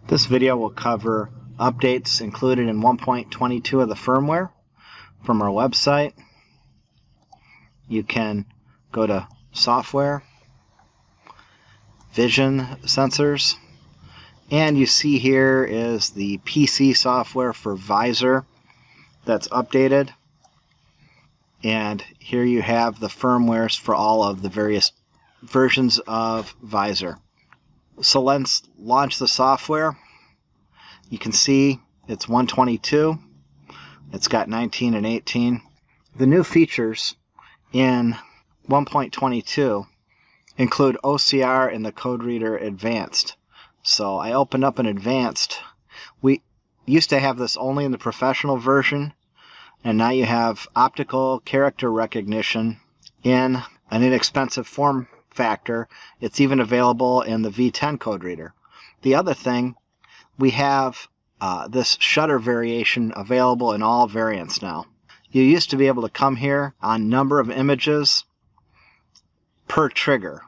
This video will cover updates included in 1.22 of the firmware from our website. You can go to Software, Vision Sensors, and you see here is the PC software for VISOR that's updated. And here you have the firmwares for all of the various versions of VISOR. So let's launch the software. You can see it's 1.22. It's got 19 and 18. The new features in 1.22 include OCR and the Code Reader Advanced. So I opened up an Advanced. We used to have this only in the professional version, and now you have optical character recognition in an inexpensive form factor. It's even available in the V10 code reader. The other thing, we have this Shudder Variation available in all variants now. You used to be able to come here on number of images per trigger.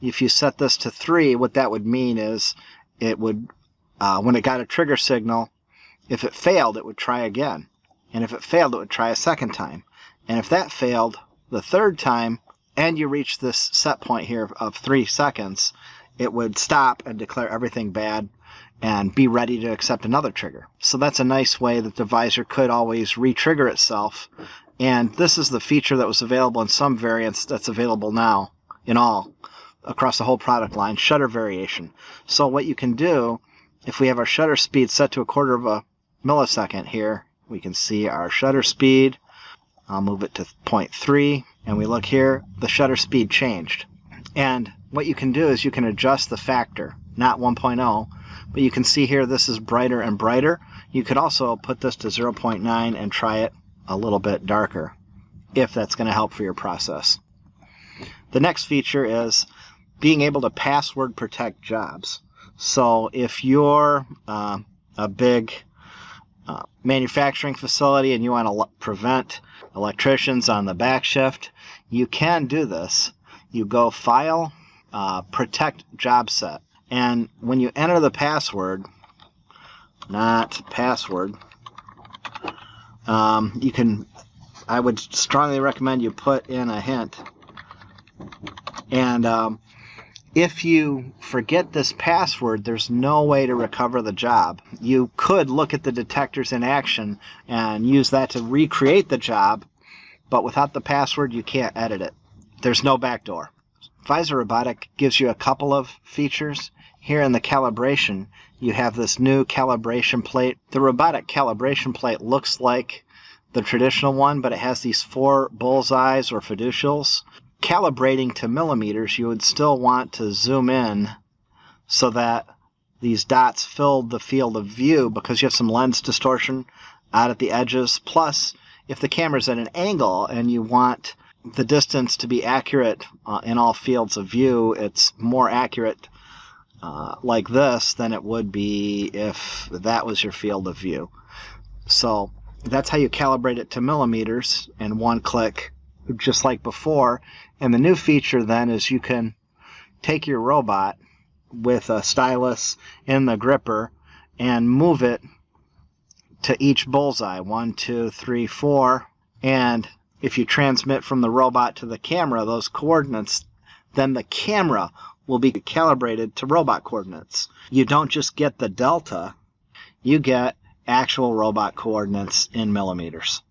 If you set this to 3, what that would mean is it would, when it got a trigger signal, if it failed, it would try again. And if it failed, it would try a second time. And if that failed the third time, and you reach this set point here of 3 seconds, it would stop and declare everything bad and be ready to accept another trigger. So that's a nice way that the VISOR could always re-trigger itself. And this is the feature that was available in some variants that's available now in all across the whole product line, Shudder Variation. So what you can do, if we have our shutter speed set to 1/4 of a millisecond here, we can see our shutter speed. I'll move it to 0.3, and we look here, the shutter speed changed. And what you can do is you can adjust the factor, not 1.0, but you can see here this is brighter and brighter. You could also put this to 0.9 and try it a little bit darker, if that's going to help for your process. The next feature is being able to password protect jobs. So if you're a big manufacturing facility and you want to prevent electricians on the back shift, you can do this. You go File, Protect Job Set, and when you enter the password, not password, you can, I would strongly recommend you put in a hint. And if you forget this password, there's no way to recover the job. You could look at the detectors in action and use that to recreate the job, but without the password, you can't edit it. There's no backdoor. VISOR Robotic gives you a couple of features. Here in the calibration, you have this new calibration plate. The robotic calibration plate looks like the traditional one, but it has these 4 bullseyes or fiducials. Calibrating to millimeters, you would still want to zoom in so that these dots filled the field of view, because you have some lens distortion out at the edges. Plus, if the camera's at an angle and you want the distance to be accurate in all fields of view, it's more accurate like this than it would be if that was your field of view. So that's how you calibrate it to millimeters in one click, just like before. And the new feature then is you can take your robot with a stylus in the gripper and move it to each bullseye, 1, 2, 3, 4. And if you transmit from the robot to the camera those coordinates, then the camera will be calibrated to robot coordinates. You don't just get the delta, you get actual robot coordinates in millimeters.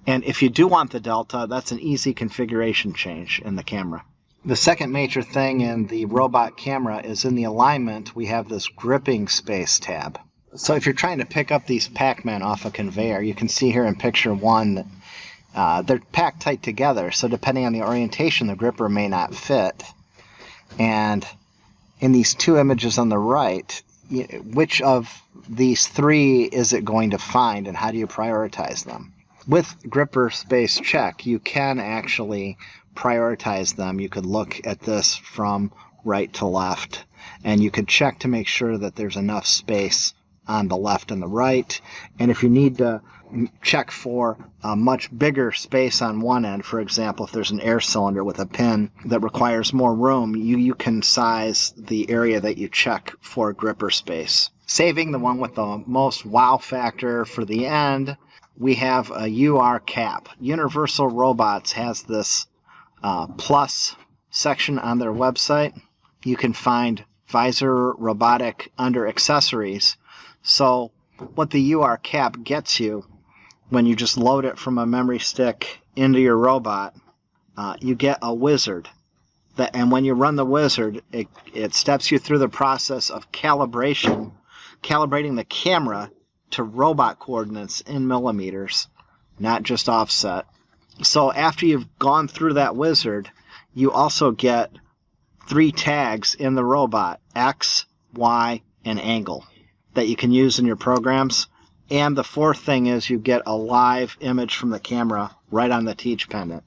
And if you do want the delta, that's an easy configuration change in the camera. The second major thing in the robot camera is in the alignment, we have this gripping space tab. So if you're trying to pick up these Pac-Man off a conveyor, you can see here in picture 1 that they're packed tight together. So depending on the orientation, the gripper may not fit. And in these 2 images on the right, which of these 3 is it going to find, and how do you prioritize them? With gripper space check, you can actually prioritize them. You could look at this from right to left, and you could check to make sure that there's enough space on the left and the right. And if you need to check for a much bigger space on one end, for example, if there's an air cylinder with a pin that requires more room, you can size the area that you check for gripper space. Saving the one with the most wow factor for the end, we have a UR cap. Universal Robots has this plus section on their website. You can find VISOR robotic under accessories. So what the UR cap gets you when you just load it from a memory stick into your robot, you get a wizard. And when you run the wizard, it steps you through the process of calibrating the camera to robot coordinates in millimeters, not just offset. So after you've gone through that wizard, you also get 3 tags in the robot, X, Y, and angle, that you can use in your programs. And the 4th thing is you get a live image from the camera right on the teach pendant.